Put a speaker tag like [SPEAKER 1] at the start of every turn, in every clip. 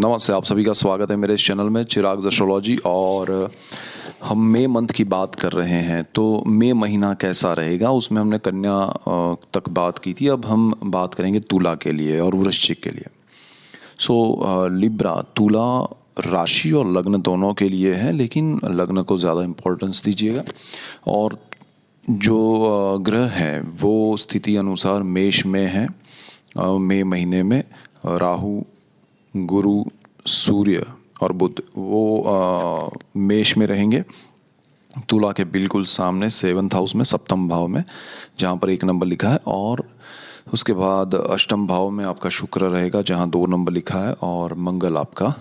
[SPEAKER 1] नमस्ते, आप सभी का स्वागत है मेरे इस चैनल में चिराग एस्ट्रोलॉजी। और हम मई मंथ की बात कर रहे हैं। तो मई महीना कैसा रहेगा उसमें हमने कन्या तक बात की थी। अब हम बात करेंगे तुला के लिए और वृश्चिक के लिए। लिब्रा, तुला राशि और लग्न दोनों के लिए है, लेकिन लग्न को ज़्यादा इम्पोर्टेंस दीजिएगा। और जो ग्रह हैं वो स्थिति अनुसार मेष में है। मई महीने में राहु, गुरु, सूर्य और बुध वो मेष में रहेंगे। तुला के बिल्कुल सामने 7th हाउस में, सप्तम भाव में, जहाँ पर 1 नंबर लिखा है। और उसके बाद अष्टम भाव में आपका शुक्र रहेगा, जहाँ 2 नंबर लिखा है, और मंगल आपका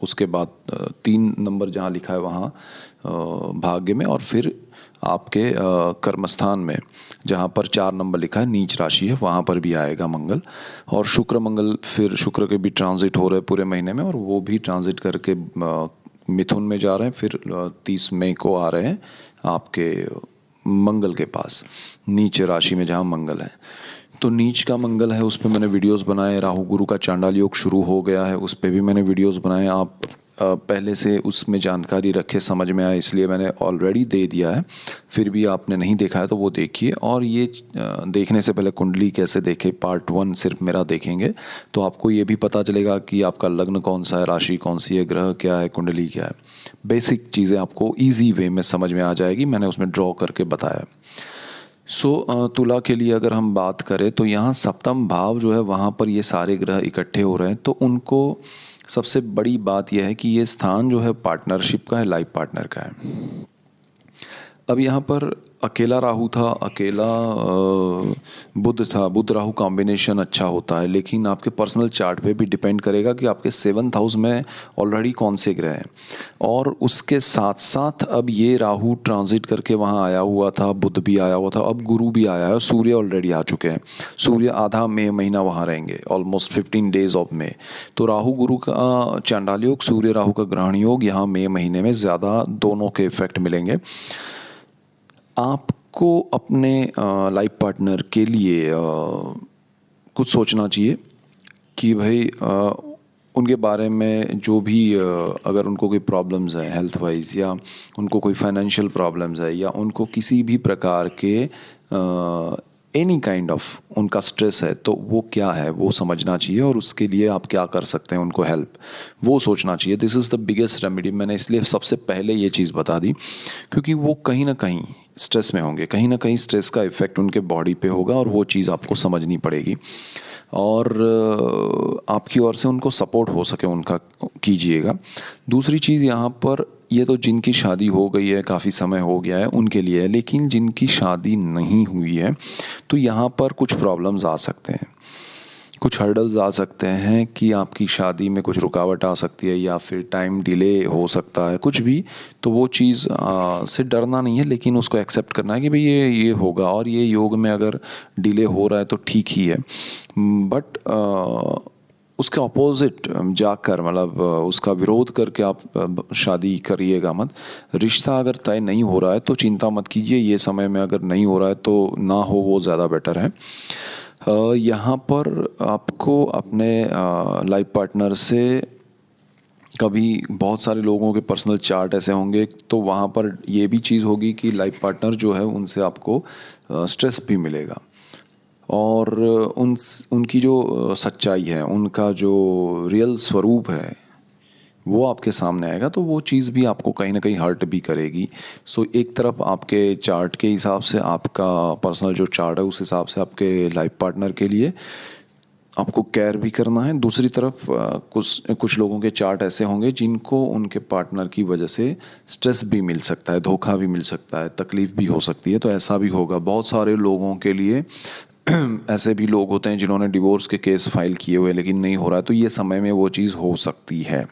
[SPEAKER 1] उसके बाद 3 नंबर जहाँ लिखा है वहाँ भाग्य में। और फिर आपके कर्मस्थान में जहाँ पर 4 नंबर लिखा है, नीच राशि है, वहाँ पर भी आएगा मंगल। और शुक्र मंगल, फिर शुक्र के भी ट्रांजिट हो रहे हैं पूरे महीने में, और वो भी ट्रांजिट करके मिथुन में जा रहे हैं। फिर 30 मई को आ रहे हैं आपके मंगल के पास, नीच राशि में जहाँ मंगल है। तो नीच का मंगल है, उस पर मैंने वीडियोस बनाए। राहु गुरु का चांडाल योग शुरू हो गया है, उस पर भी मैंने वीडियोस बनाए। आप पहले से उसमें जानकारी रखे, समझ में आए, इसलिए मैंने ऑलरेडी दे दिया है। फिर भी आपने नहीं देखा है तो वो देखिए। और ये देखने से पहले कुंडली कैसे देखे, पार्ट 1 सिर्फ मेरा देखेंगे तो आपको ये भी पता चलेगा कि आपका लग्न कौन सा है, राशि कौन सी है, ग्रह क्या है, कुंडली क्या है। बेसिक चीज़ें आपको ईजी वे में समझ में आ जाएगी, मैंने उसमें ड्रॉ करके बताया। तुला के लिए अगर हम बात करें तो यहाँ सप्तम भाव जो है वहाँ पर ये सारे ग्रह इकट्ठे हो रहे हैं। तो उनको सबसे बड़ी बात यह है कि ये स्थान जो है पार्टनरशिप का है, लाइफ पार्टनर का है। अब यहाँ पर अकेला राहु था, अकेला बुध था। बुध राहु कॉम्बिनेशन अच्छा होता है, लेकिन आपके पर्सनल चार्ट पे भी डिपेंड करेगा कि आपके 7th हाउस में ऑलरेडी कौन से ग्रह हैं। और उसके साथ साथ अब ये राहु ट्रांजिट करके वहाँ आया हुआ था, बुध भी आया हुआ था, अब गुरु भी आया है, सूर्य ऑलरेडी आ चुके हैं। सूर्य आधा मई महीना वहाँ रहेंगे, ऑलमोस्ट 15 डेज ऑफ मई। तो राहु गुरु का चांडाल योग, सूर्य राहु का ग्रहण योग यहाँ मई महीने में ज़्यादा दोनों के इफेक्ट मिलेंगे। आपको अपने लाइफ पार्टनर के लिए कुछ सोचना चाहिए कि भाई उनके बारे में जो भी अगर उनको कोई प्रॉब्लम्स है हेल्थ वाइज, या उनको कोई फाइनेंशियल प्रॉब्लम्स है, या उनको किसी भी प्रकार के एनी काइंड ऑफ उनका स्ट्रेस है, तो वो क्या है वो समझना चाहिए। और उसके लिए आप क्या कर सकते हैं उनको हेल्प, वो सोचना चाहिए। This is the biggest remedy. मैंने इसलिए सबसे पहले ये चीज़ बता दी, क्योंकि वो कहीं ना कहीं स्ट्रेस में होंगे, कहीं ना कहीं स्ट्रेस का इफ़ेक्ट उनके बॉडी पे होगा, और वो चीज़ आपको समझनी पड़ेगी। और आपकी ओर से उनको सपोर्ट हो सके उनका कीजिएगा। दूसरी चीज़ यहाँ पर, ये तो जिनकी शादी हो गई है, काफ़ी समय हो गया है, उनके लिए है। लेकिन जिनकी शादी नहीं हुई है तो यहाँ पर कुछ प्रॉब्लम्स आ सकते हैं, कुछ हर्डल्स आ सकते हैं कि आपकी शादी में कुछ रुकावट आ सकती है, या फिर टाइम डिले हो सकता है, कुछ भी। तो वो चीज़ से डरना नहीं है, लेकिन उसको एक्सेप्ट करना है कि भाई ये होगा। और ये योग में अगर डिले हो रहा है तो ठीक ही है, बट उसके अपोजिट जाकर, मतलब उसका विरोध करके आप शादी करिएगा मत। रिश्ता अगर तय नहीं हो रहा है तो चिंता मत कीजिए, ये समय में अगर नहीं हो रहा है तो ना हो, वो ज़्यादा बेटर है। यहाँ पर आपको अपने लाइफ पार्टनर से, कभी बहुत सारे लोगों के पर्सनल चार्ट ऐसे होंगे, तो वहाँ पर ये भी चीज़ होगी कि लाइफ पार्टनर जो है उनसे आपको स्ट्रेस भी मिलेगा। और उनकी जो सच्चाई है, उनका जो रियल स्वरूप है, वो आपके सामने आएगा। तो वो चीज़ भी आपको कहीं ना कहीं हर्ट भी करेगी। एक तरफ आपके चार्ट के हिसाब से, आपका पर्सनल जो चार्ट है उस हिसाब से आपके लाइफ पार्टनर के लिए आपको केयर भी करना है। दूसरी तरफ कुछ लोगों के चार्ट ऐसे होंगे जिनको उनके पार्टनर की वजह से स्ट्रेस भी मिल सकता है, धोखा भी मिल सकता है, तकलीफ भी हो सकती है। तो ऐसा भी होगा बहुत सारे लोगों के लिए। ऐसे भी लोग होते हैं जिन्होंने डिवोर्स के केस फाइल किए हुए लेकिन नहीं हो रहा है, तो ये समय में वो चीज़ हो सकती है।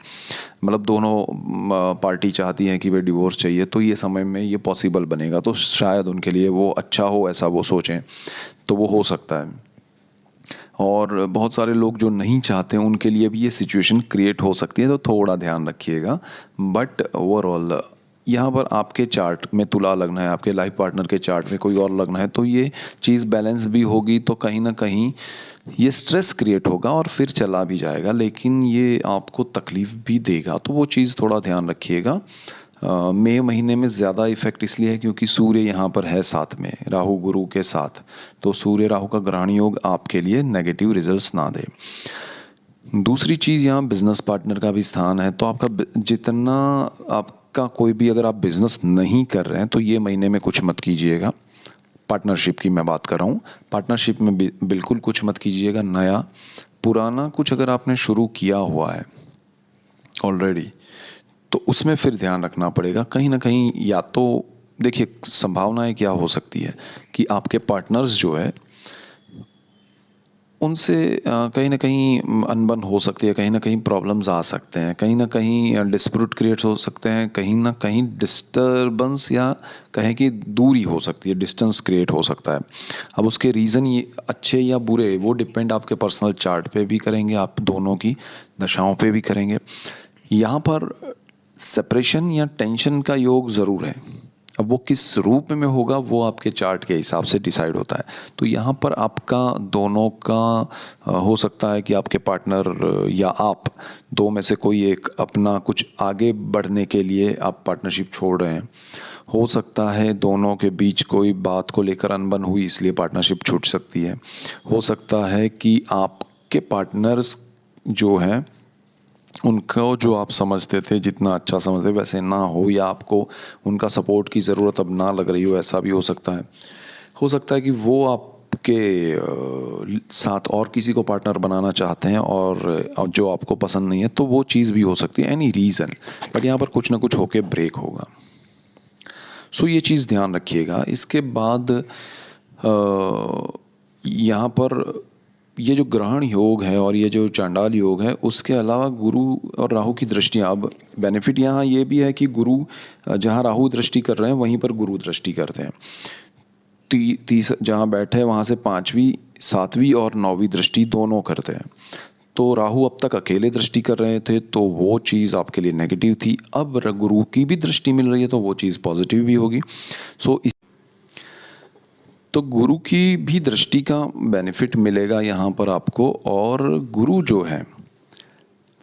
[SPEAKER 1] मतलब दोनों पार्टी चाहती है कि वे डिवोर्स चाहिए, तो ये समय में ये पॉसिबल बनेगा। तो शायद उनके लिए वो अच्छा हो, ऐसा वो सोचें, तो वो हो सकता है। और बहुत सारे लोग जो नहीं चाहते हैं उनके लिए भी ये सिचुएशन क्रिएट हो सकती है, तो थोड़ा ध्यान रखिएगा। बट ओवरऑल यहाँ पर आपके चार्ट में तुला लग्न है, आपके लाइफ पार्टनर के चार्ट में कोई और लग्न है, तो ये चीज़ बैलेंस भी होगी तो कहीं ना कहीं ये स्ट्रेस क्रिएट होगा और फिर चला भी जाएगा, लेकिन ये आपको तकलीफ भी देगा। तो वो चीज़ थोड़ा ध्यान रखिएगा। मई महीने में ज़्यादा इफेक्ट इसलिए है क्योंकि सूर्य यहाँ पर है साथ में, राहु गुरु के साथ, तो सूर्य राहु का ग्रहण योग आपके लिए नेगेटिव रिजल्ट्स ना दे। दूसरी चीज़, यहाँ बिजनेस पार्टनर का भी स्थान है, तो आपका जितना आपका कोई भी अगर आप बिजनेस नहीं कर रहे हैं तो ये महीने में कुछ मत कीजिएगा। पार्टनरशिप की मैं बात कर रहा हूँ, पार्टनरशिप में बिल्कुल कुछ मत कीजिएगा नया। पुराना कुछ अगर आपने शुरू किया हुआ है ऑलरेडी तो उसमें फिर ध्यान रखना पड़ेगा। कहीं ना कहीं या तो देखिए संभावनाएं क्या हो सकती है कि आपके पार्टनर्स जो है उनसे कहीं ना कहीं अनबन हो सकती है, कहीं ना कहीं प्रॉब्लम्स आ सकते हैं, कहीं ना कहीं डिस्प्यूट क्रिएट हो सकते हैं, कहीं ना कहीं डिस्टर्बेंस या कहें कि दूरी हो सकती है, डिस्टेंस क्रिएट हो सकता है। अब उसके रीज़न ये अच्छे या बुरे वो डिपेंड आपके पर्सनल चार्ट पे भी करेंगे, आप दोनों की दशाओं पे भी करेंगे। यहाँ पर सेपरेशन या टेंशन का योग ज़रूर है। अब वो किस रूप में होगा वो आपके चार्ट के हिसाब से डिसाइड होता है। तो यहाँ पर आपका दोनों का हो सकता है कि आपके पार्टनर या आप दो में से कोई एक अपना कुछ आगे बढ़ने के लिए आप पार्टनरशिप छोड़ रहे हैं। हो सकता है दोनों के बीच कोई बात को लेकर अनबन हुई इसलिए पार्टनरशिप छूट सकती है। हो सकता है कि आपके पार्टनर्स जो हैं उनको जो आप समझते थे, जितना अच्छा समझते वैसे ना हो, या आपको उनका सपोर्ट की ज़रूरत अब ना लग रही हो, ऐसा भी हो सकता है। हो सकता है कि वो आपके साथ और किसी को पार्टनर बनाना चाहते हैं और जो आपको पसंद नहीं है, तो वो चीज़ भी हो सकती है, एनी रीज़न। बट यहाँ पर कुछ ना कुछ होके ब्रेक होगा। सो ये चीज़ ध्यान रखिएगा। इसके बाद यहाँ पर ये जो ग्रहण योग है और ये जो चांडाल योग है, उसके अलावा गुरु और राहु की दृष्टियाँ, अब बेनिफिट यहाँ ये भी है कि गुरु जहाँ राहु दृष्टि कर रहे हैं वहीं पर गुरु दृष्टि करते हैं। तीस जहाँ बैठे वहाँ से 5वीं 7वीं और 9वीं दृष्टि दोनों करते हैं। तो राहु अब तक अकेले दृष्टि कर रहे थे तो वो चीज़ आपके लिए नेगेटिव थी। अब गुरु की भी दृष्टि मिल रही है तो वो चीज़ पॉजिटिव भी होगी। तो गुरु की भी दृष्टि का बेनिफिट मिलेगा यहाँ पर आपको। और गुरु जो है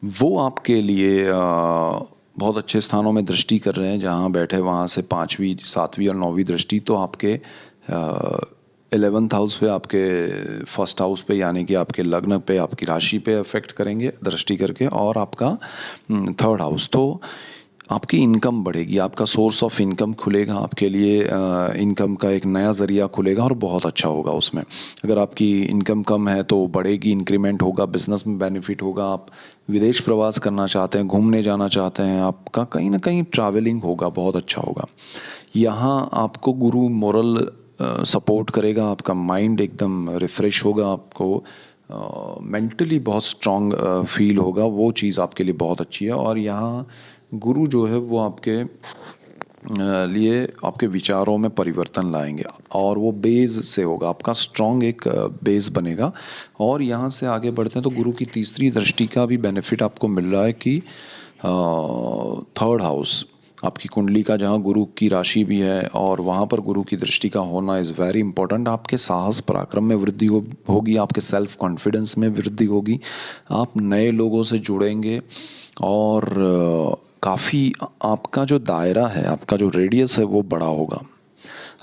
[SPEAKER 1] वो आपके लिए बहुत अच्छे स्थानों में दृष्टि कर रहे हैं। जहाँ बैठे वहाँ से 5वीं 7वीं और 9वीं दृष्टि तो आपके 11th हाउस पे, आपके फर्स्ट हाउस पे, यानी कि आपके लग्न पे, आपकी राशि पे अफेक्ट करेंगे दृष्टि करके। और आपका 3rd हाउस, तो आपकी इनकम बढ़ेगी, आपका सोर्स ऑफ इनकम खुलेगा आपके लिए, इनकम का एक नया ज़रिया खुलेगा और बहुत अच्छा होगा उसमें। अगर आपकी इनकम कम है तो बढ़ेगी, इंक्रीमेंट होगा, बिजनेस में बेनिफिट होगा। आप विदेश प्रवास करना चाहते हैं, घूमने जाना चाहते हैं, आपका कहीं ना कहीं ट्रैवलिंग होगा, बहुत अच्छा होगा। यहाँ आपको गुरु मोरल सपोर्ट करेगा, आपका माइंड एकदम रिफ़्रेश होगा, आपको मेंटली बहुत स्ट्रॉन्ग फील होगा, वो चीज़ आपके लिए बहुत अच्छी है। और यहाँ गुरु जो है वो आपके लिए आपके विचारों में परिवर्तन लाएंगे और वो बेस से होगा, आपका स्ट्रॉन्ग एक बेस बनेगा। और यहाँ से आगे बढ़ते हैं तो गुरु की तीसरी दृष्टि का भी बेनिफिट आपको मिल रहा है कि 3rd हाउस आपकी कुंडली का, जहाँ गुरु की राशि भी है और वहाँ पर गुरु की दृष्टि का होना इज़ वेरी इंपॉर्टेंट। आपके साहस पराक्रम में वृद्धि होगी, आपके सेल्फ कॉन्फिडेंस में वृद्धि होगी, आप नए लोगों से जुड़ेंगे और काफ़ी आपका जो दायरा है, आपका जो रेडियस है वो बड़ा होगा।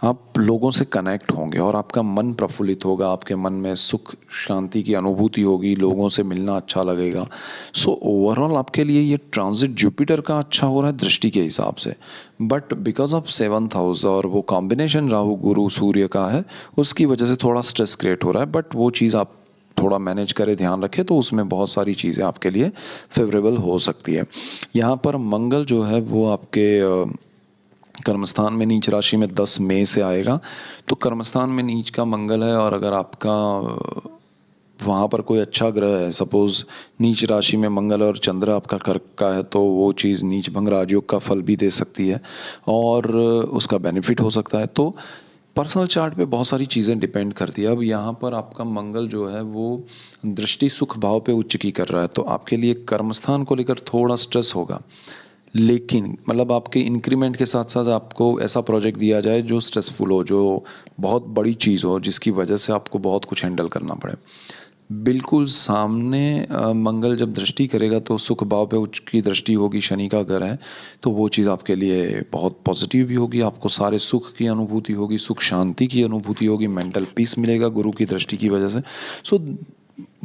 [SPEAKER 1] आप लोगों से कनेक्ट होंगे और आपका मन प्रफुल्लित होगा, आपके मन में सुख शांति की अनुभूति होगी, लोगों से मिलना अच्छा लगेगा। सो ओवरऑल आपके लिए ये ट्रांजिट जुपिटर का अच्छा हो रहा है दृष्टि के हिसाब से। But because of 7th house और वो कॉम्बिनेशन राहु गुरु सूर्य का है, उसकी वजह से थोड़ा स्ट्रेस क्रिएट हो रहा है। बट वो चीज़ आप थोड़ा मैनेज करें, ध्यान रखें, तो उसमें बहुत सारी चीज़ें आपके लिए फेवरेबल हो सकती है। यहाँ पर मंगल जो है वो आपके कर्मस्थान में नीच राशि में 10 मई से आएगा। तो कर्मस्थान में नीच का मंगल है और अगर आपका वहाँ पर कोई अच्छा ग्रह है, सपोज़ नीच राशि में मंगल और चंद्र आपका कर्क का है, तो वो चीज़ नीच भंग राजयोग का फल भी दे सकती है और उसका बेनिफिट हो सकता है। तो पर्सनल चार्ट पे बहुत सारी चीज़ें डिपेंड करती है। अब यहाँ पर आपका मंगल जो है वो दृष्टि सुख भाव पे उच्च की कर रहा है, तो आपके लिए कर्मस्थान को लेकर थोड़ा स्ट्रेस होगा। लेकिन मतलब आपके इंक्रीमेंट के साथ साथ आपको ऐसा प्रोजेक्ट दिया जाए जो स्ट्रेसफुल हो, जो बहुत बड़ी चीज़ हो, जिसकी वजह से आपको बहुत कुछ हैंडल करना पड़े। बिल्कुल सामने मंगल जब दृष्टि करेगा तो सुख भाव पे उसकी दृष्टि होगी, शनि का घर है, तो वो चीज़ आपके लिए बहुत पॉजिटिव भी होगी, आपको सारे सुख की अनुभूति होगी, सुख शांति की अनुभूति होगी, मेंटल पीस मिलेगा गुरु की दृष्टि की वजह से। सो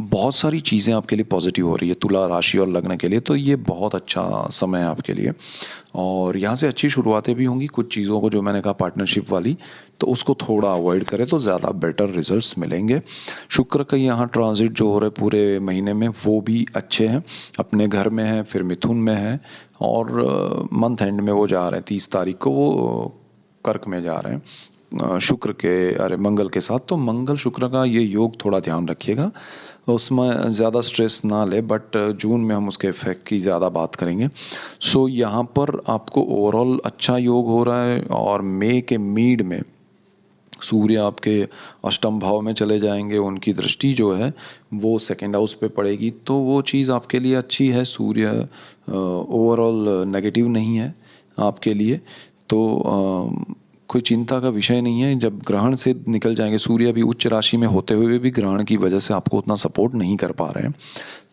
[SPEAKER 1] बहुत सारी चीज़ें आपके लिए पॉजिटिव हो रही है तुला राशि और लग्न के लिए, तो ये बहुत अच्छा समय है आपके लिए। और यहाँ से अच्छी शुरुआतें भी होंगी कुछ चीज़ों को, जो मैंने कहा पार्टनरशिप वाली, तो उसको थोड़ा अवॉइड करें तो ज़्यादा बेटर रिजल्ट्स मिलेंगे। शुक्र का यहाँ ट्रांजिट जो हो रहा है पूरे महीने में वो भी अच्छे हैं, अपने घर में है, फिर मिथुन में है, और मंथ एंड में वो जा रहे हैं 30 तारीख को वो कर्क में जा रहे हैं शुक्र के, अरे मंगल के साथ। तो मंगल शुक्र का ये योग थोड़ा ध्यान रखिएगा, उसमें ज़्यादा स्ट्रेस ना ले, बट जून में हम उसके इफेक्ट की ज़्यादा बात करेंगे। सो यहाँ पर आपको ओवरऑल अच्छा योग हो रहा है, और मई के मिड में सूर्य आपके अष्टम भाव में चले जाएंगे, उनकी दृष्टि जो है वो सेकेंड हाउस पे पड़ेगी, तो वो चीज़ आपके लिए अच्छी है। सूर्य ओवरऑल नेगेटिव नहीं है आपके लिए, तो कोई चिंता का विषय नहीं है। जब ग्रहण से निकल जाएंगे, सूर्य अभी उच्च राशि में होते हुए भी ग्रहण की वजह से आपको उतना सपोर्ट नहीं कर पा रहे हैं,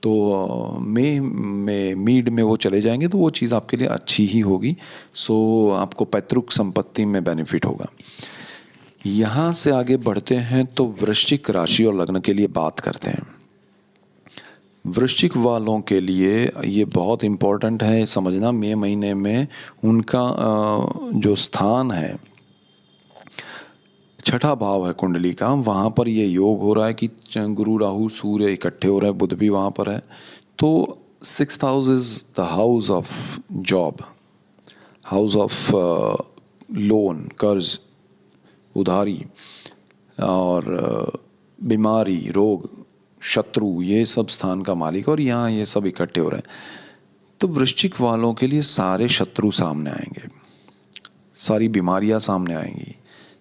[SPEAKER 1] तो मई में मिड में वो चले जाएंगे, तो वो चीज़ आपके लिए अच्छी ही होगी। सो आपको पैतृक संपत्ति में बेनिफिट होगा। यहाँ से आगे बढ़ते हैं तो वृश्चिक राशि और लग्न के लिए बात करते हैं। वृश्चिक वालों के लिए ये बहुत इम्पोर्टेंट है समझना, मई महीने में उनका जो स्थान है, छठा भाव है कुंडली का, वहाँ पर ये योग हो रहा है कि गुरु राहु सूर्य इकट्ठे हो रहे हैं, बुध भी वहाँ पर है। तो 6th house is the house of job, house of loan, कर्ज, उधारी, और बीमारी, रोग, शत्रु, ये सब स्थान का मालिक, और यहाँ ये सब इकट्ठे हो रहे हैं। तो वृश्चिक वालों के लिए सारे शत्रु सामने आएंगे, सारी बीमारियां सामने आएंगी,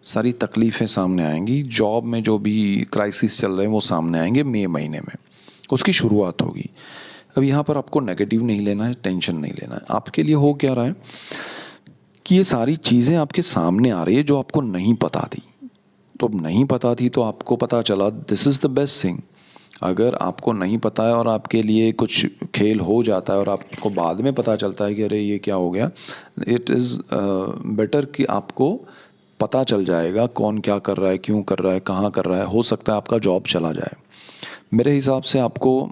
[SPEAKER 1] सारी तकलीफ़ें सामने आएंगी, जॉब में जो भी क्राइसिस चल रहे हैं वो सामने आएंगे मई महीने में, उसकी शुरुआत होगी। अब यहाँ पर आपको नेगेटिव नहीं लेना है, टेंशन नहीं लेना है। आपके लिए हो क्या रहा है कि ये सारी चीज़ें आपके सामने आ रही है जो आपको नहीं पता थी। तो अब नहीं पता थी तो आपको पता चला, this is the best thing. अगर आपको नहीं पता है और आपके लिए कुछ खेल हो जाता है और आपको बाद में पता चलता है कि अरे ये क्या हो गया, इट इज़ बेटर कि आपको पता चल जाएगा कौन क्या कर रहा है, क्यों कर रहा है, कहाँ कर रहा है। हो सकता है आपका जॉब चला जाए। मेरे हिसाब से आपको,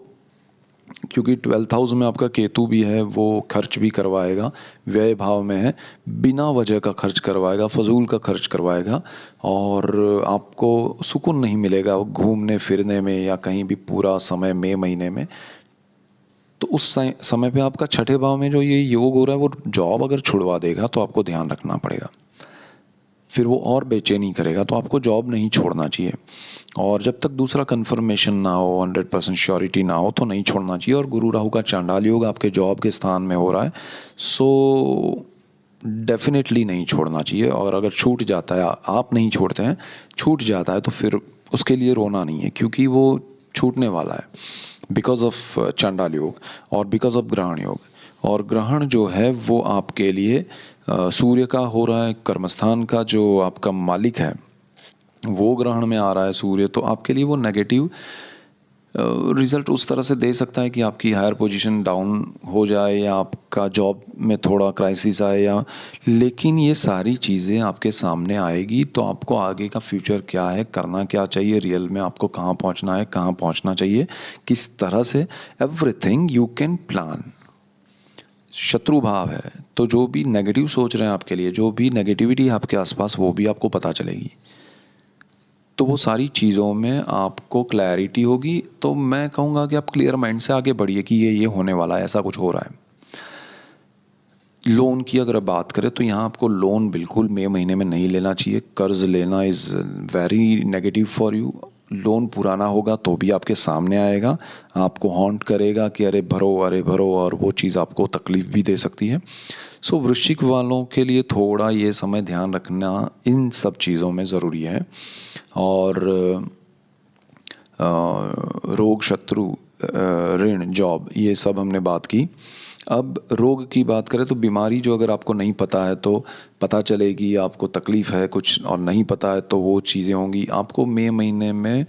[SPEAKER 1] क्योंकि 12th हाउस में आपका केतु भी है, वो खर्च भी करवाएगा, व्यय भाव में है, बिना वजह का खर्च करवाएगा, फजूल का खर्च करवाएगा, और आपको सुकून नहीं मिलेगा घूमने फिरने में या कहीं भी पूरा समय मई महीने में। तो उस समय पे आपका छठे भाव में जो ये योग हो रहा है वो जॉब अगर छुड़वा देगा तो आपको ध्यान रखना पड़ेगा, फिर वो और बेचैनी करेगा। तो आपको जॉब नहीं छोड़ना चाहिए, और जब तक दूसरा कंफर्मेशन ना हो, 100% श्योरिटी ना हो, तो नहीं छोड़ना चाहिए। और गुरु राहु का चांडाल योग आपके जॉब के स्थान में हो रहा है, सो डेफिनेटली नहीं छोड़ना चाहिए। और अगर छूट जाता है, आप नहीं छोड़ते हैं, छूट जाता है, तो फिर उसके लिए रोना नहीं है, क्योंकि वो छूटने वाला है बिकॉज ऑफ चांडाल योग और बिकॉज ऑफ ग्रहण योग। और ग्रहण जो है वो आपके लिए सूर्य का हो रहा है, कर्मस्थान का जो आपका मालिक है वो ग्रहण में आ रहा है सूर्य, तो आपके लिए वो नेगेटिव रिजल्ट उस तरह से दे सकता है कि आपकी हायर पोजीशन डाउन हो जाए, या आपका जॉब में थोड़ा क्राइसिस आए, या लेकिन ये सारी चीज़ें आपके सामने आएगी तो आपको आगे का फ्यूचर क्या है, करना क्या चाहिए, रियल में आपको कहाँ पहुँचना है, कहाँ पहुँचना चाहिए, किस तरह से, एवरीथिंग यू कैन प्लान। शत्रु भाव है, तो जो भी नेगेटिव सोच रहे हैं आपके लिए, जो भी नेगेटिविटी है आपके आसपास, वो भी आपको पता चलेगी। तो वो सारी चीज़ों में आपको क्लैरिटी होगी। तो मैं कहूँगा कि आप क्लियर माइंड से आगे बढ़िए कि ये होने वाला है, ऐसा कुछ हो रहा है। लोन की अगर बात करें तो यहाँ आपको लोन बिल्कुल मई महीने में नहीं लेना चाहिए। कर्ज लेना is very negative for you. Loan पुराना होगा तो भी आपके सामने आएगा, आपको हॉन्ट करेगा कि अरे भरो, और वो चीज़ आपको तकलीफ़ भी दे सकती है। सो वृश्चिक वालों के लिए थोड़ा ये समय ध्यान रखना इन सब चीज़ों में ज़रूरी है। और रोग, शत्रु, ऋण, जॉब, ये सब हमने बात की। अब रोग की बात करें तो बीमारी जो अगर आपको नहीं पता है तो पता चलेगी, आपको तकलीफ़ है कुछ और नहीं पता है तो वो चीज़ें होंगी। आपको मई महीने में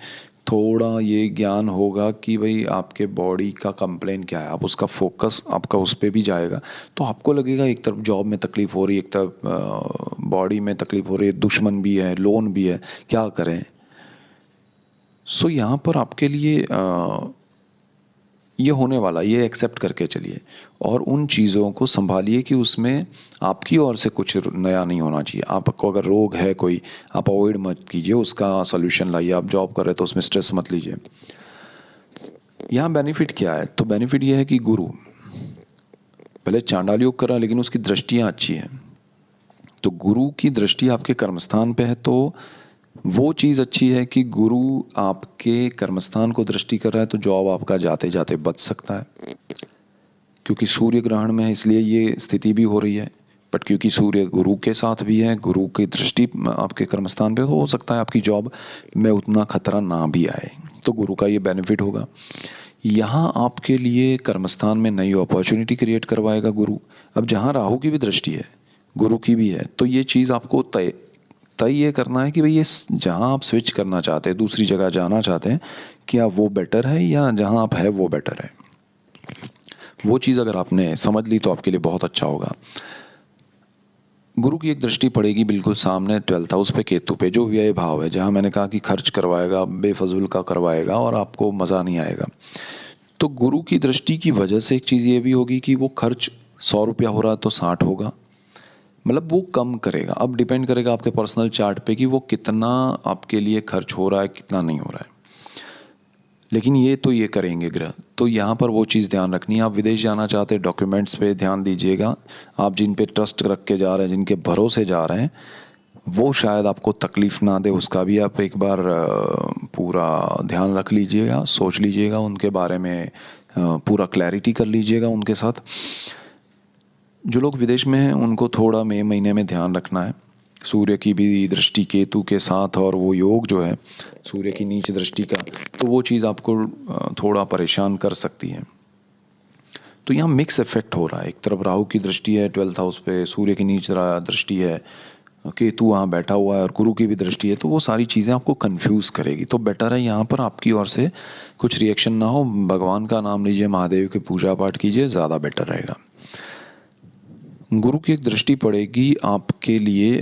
[SPEAKER 1] थोड़ा ये ज्ञान होगा कि भाई आपके बॉडी का कंप्लेन क्या है, आप उसका फोकस आपका उस पे भी जाएगा। तो आपको लगेगा एक तरफ जॉब में तकलीफ़ हो रही है, एक तरफ बॉडी में तकलीफ़ हो रही है, दुश्मन भी है, लोन भी है, क्या करें? सो यहाँ पर आपके लिए ये होने वाला, ये एक्सेप्ट करके चलिए और उन चीज़ों को संभालिए कि उसमें आपकी ओर से कुछ नया नहीं होना चाहिए। आपको अगर रोग है कोई, आप अवॉइड मत कीजिए, उसका सॉल्यूशन लाइए। आप जॉब कर रहे हैं तो उसमें स्ट्रेस मत लीजिए। यहाँ बेनिफिट क्या है? तो बेनिफिट ये है कि गुरु भले चांडाल योग कर रहा है लेकिन उसकी दृष्टियाँ अच्छी हैं। तो गुरु की दृष्टि आपके कर्मस्थान पे है तो वो चीज़ अच्छी है कि गुरु आपके कर्मस्थान को दृष्टि कर रहा है तो जॉब आपका जाते जाते बच सकता है, क्योंकि सूर्य ग्रहण में है इसलिए ये स्थिति भी हो रही है। बट क्योंकि सूर्य गुरु के साथ भी है, गुरु की दृष्टि आपके कर्मस्थान पे, तो हो सकता है आपकी जॉब में उतना खतरा ना भी आए, तो गुरु का ये बेनिफिट होगा। यहाँ आपके लिए कर्मस्थान में नई अपॉर्चुनिटी क्रिएट करवाएगा गुरु। अब जहाँ राहु की भी दृष्टि है, गुरु की भी है, तो ये चीज़ आपको तय तय ये करना है कि भाई ये जहाँ आप स्विच करना चाहते हैं, दूसरी जगह जाना चाहते हैं, क्या वो बेटर है या जहाँ आप है वो बेटर है। वो चीज़ अगर आपने समझ ली तो आपके लिए बहुत अच्छा होगा। गुरु की एक दृष्टि पड़ेगी बिल्कुल सामने 12th हाउस पे, केतु पे, जो व्यय भाव है, जहाँ मैंने कहा कि खर्च करवाएगा, बेफजूल का करवाएगा और आपको मज़ा नहीं आएगा। तो गुरु की दृष्टि की वजह से एक चीज़ ये भी होगी कि वो खर्च 100 रुपया हो रहा है तो 60 होगा, मतलब वो कम करेगा। अब डिपेंड करेगा आपके पर्सनल चार्ट पे कि वो कितना आपके लिए खर्च हो रहा है, कितना नहीं हो रहा है, लेकिन ये तो ये करेंगे ग्रह। तो यहाँ पर वो चीज़ ध्यान रखनी है। आप विदेश जाना चाहते हैं, डॉक्यूमेंट्स पे ध्यान दीजिएगा। आप जिन पे ट्रस्ट रख के जा रहे हैं, जिनके भरोसे जा रहे हैं, वो शायद आपको तकलीफ़ ना दे, उसका भी आप एक बार पूरा ध्यान रख लीजिएगा, सोच लीजिएगा उनके बारे में, पूरा क्लैरिटी कर लीजिएगा उनके साथ। जो लोग विदेश में हैं उनको थोड़ा मई महीने में ध्यान रखना है। सूर्य की भी दृष्टि केतु के साथ और वो योग जो है सूर्य की नीच दृष्टि का, तो वो चीज़ आपको थोड़ा परेशान कर सकती है। तो यहाँ मिक्स इफेक्ट हो रहा है। एक तरफ राहु की दृष्टि है 12th हाउस पे, सूर्य की नीच दृष्टि है, केतु वहाँ बैठा हुआ है और गुरु की भी दृष्टि है, तो वो सारी चीज़ें आपको कंफ्यूज करेगी। तो बेटर है यहाँ पर आपकी ओर से कुछ रिएक्शन ना हो, भगवान का नाम लीजिए, महादेव की पूजा पाठ कीजिए, ज़्यादा बेटर रहेगा। गुरु की एक दृष्टि पड़ेगी आपके लिए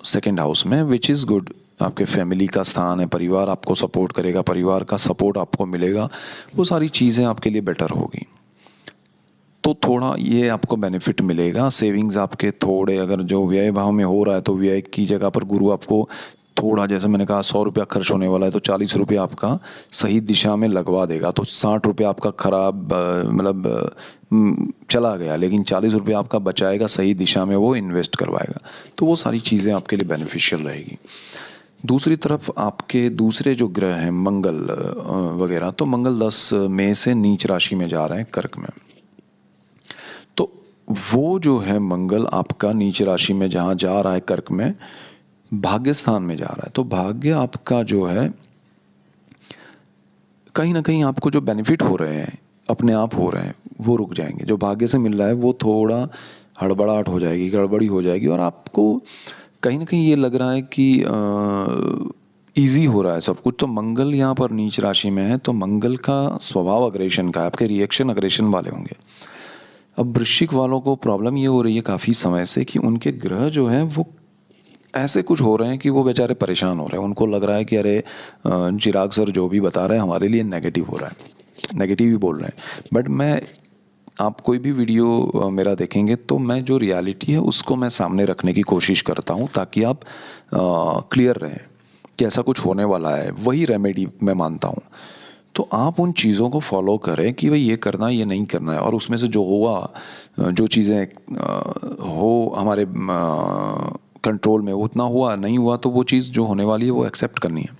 [SPEAKER 1] 2nd हाउस में, विच इज़ गुड। आपके फैमिली का स्थान है, परिवार आपको सपोर्ट करेगा, परिवार का सपोर्ट आपको मिलेगा, वो सारी चीज़ें आपके लिए बेटर होगी। तो थोड़ा ये आपको बेनिफिट मिलेगा। सेविंग्स आपके थोड़े, अगर जो व्यय भाव में हो रहा है तो व्यय की जगह पर गुरु आपको थोड़ा, जैसे मैंने कहा 100 रुपया खर्च होने वाला है तो 40 रुपया आपका सही दिशा में लगवा देगा। तो 60 रुपया आपका खराब मतलब चला गया, लेकिन 40 रुपया आपका बचाएगा, सही दिशा में वो इन्वेस्ट करवाएगा। तो वो सारी चीज़ें आपके लिए बेनिफिशियल रहेगी। दूसरी तरफ आपके दूसरे जो ग्रह हैं मंगल वगैरह, तो मंगल 10 मई से नीच राशि में जा रहे हैं, कर्क में। तो वो जो है मंगल आपका नीच राशि में जहाँ जा रहा है, कर्क में, भाग्य स्थान में जा रहा है। तो भाग्य आपका जो है कहीं ना कहीं आपको जो बेनिफिट हो रहे हैं, अपने आप हो रहे हैं, वो रुक जाएंगे। जो भाग्य से मिल रहा है वो थोड़ा हड़बड़ाहट हो जाएगी, गड़बड़ी हो जाएगी, और आपको कहीं ना कहीं ये लग रहा है कि ईजी हो रहा है सब कुछ। तो मंगल यहाँ पर नीच राशि में है, तो मंगल का स्वभाव अग्रेशन का है, आपके रिएक्शन अग्रेशन वाले होंगे। अब वृश्चिक वालों को प्रॉब्लम ये हो रही है काफ़ी समय से कि उनके ग्रह जो हैं वो ऐसे कुछ हो रहे हैं कि वो बेचारे परेशान हो रहे हैं। उनको लग रहा है कि अरे चिराग सर जो भी बता रहे हैं हमारे लिए नेगेटिव हो रहा है, नेगेटिव ही बोल रहे हैं। बट मैं, आप कोई भी वीडियो मेरा देखेंगे तो मैं जो रियलिटी है उसको मैं सामने रखने की कोशिश करता हूँ, ताकि आप क्लियर रहें कि ऐसा कुछ होने वाला है। वही रेमेडी मैं मानता हूँ। तो आप उन चीज़ों को फॉलो करें कि भाई ये करना है, ये नहीं करना है, और उसमें से जो हुआ, जो चीज़ें हो हमारे कंट्रोल में, उतना हुआ, नहीं हुआ तो वो चीज़ जो होने वाली है वो एक्सेप्ट करनी है।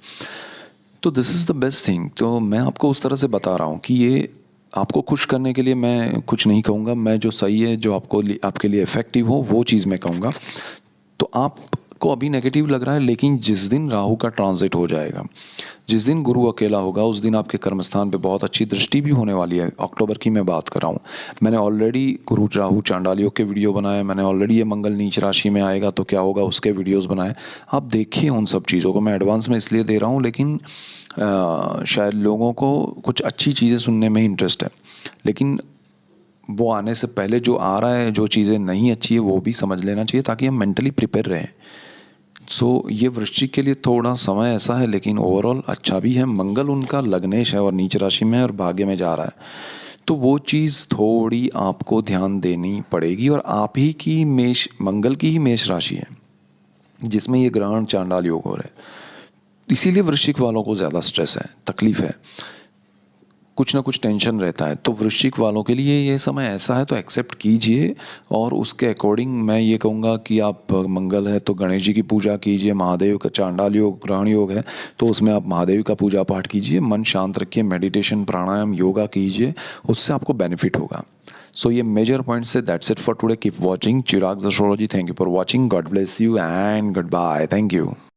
[SPEAKER 1] तो this is the best thing. तो मैं आपको उस तरह से बता रहा हूँ कि ये आपको खुश करने के लिए मैं कुछ नहीं कहूँगा। मैं जो सही है, जो आपको आपके लिए इफ़ेक्टिव हो, वो चीज़ मैं कहूँगा। तो आप को अभी नेगेटिव लग रहा है, लेकिन जिस दिन राहु का ट्रांजिट हो जाएगा, जिस दिन गुरु अकेला होगा, उस दिन आपके कर्मस्थान पे बहुत अच्छी दृष्टि भी होने वाली है। अक्टूबर की मैं बात कर रहा हूँ। मैंने ऑलरेडी गुरु राहु चांडाल योग के वीडियो बनाए, मैंने ऑलरेडी ये मंगल नीच राशि में आएगा तो क्या होगा उसके वीडियोस बनाए। आप देखिए उन सब चीज़ों को, मैं एडवांस में इसलिए दे रहा हूँ, लेकिन शायद लोगों को कुछ अच्छी चीज़ें सुनने में इंटरेस्ट है, लेकिन वो आने से पहले जो आ रहा है, जो चीज़ें नहीं अच्छी है वो भी समझ लेना चाहिए, ताकि हम मेंटली प्रिपेयर रहें। ये वृश्चिक के लिए थोड़ा समय ऐसा है, लेकिन ओवरऑल अच्छा भी है। मंगल उनका लग्नेश है और नीच राशि में है और भाग्य में जा रहा है, तो वो चीज़ थोड़ी आपको ध्यान देनी पड़ेगी। और आप ही की मेष, मंगल की ही मेष राशि है जिसमें ये ग्रहण चांडाल योग हो रहे हैं, इसीलिए वृश्चिक वालों को ज़्यादा स्ट्रेस है, तकलीफ है, कुछ ना कुछ टेंशन रहता है। तो वृश्चिक वालों के लिए ये समय ऐसा है, तो एक्सेप्ट कीजिए। और उसके अकॉर्डिंग मैं ये कहूँगा कि आप, मंगल है तो गणेश जी की पूजा कीजिए, महादेव का चांडाल योग ग्रहण योग है तो उसमें आप महादेव का पूजा पाठ कीजिए, मन शांत रखिए, मेडिटेशन प्राणायाम योगा कीजिए, उससे आपको बेनिफिट होगा। सो ये मेजर पॉइंट्स है। That's it for today. Keep watching Chirag's astrology. Thank you for watching. God bless you and goodbye. Thank you.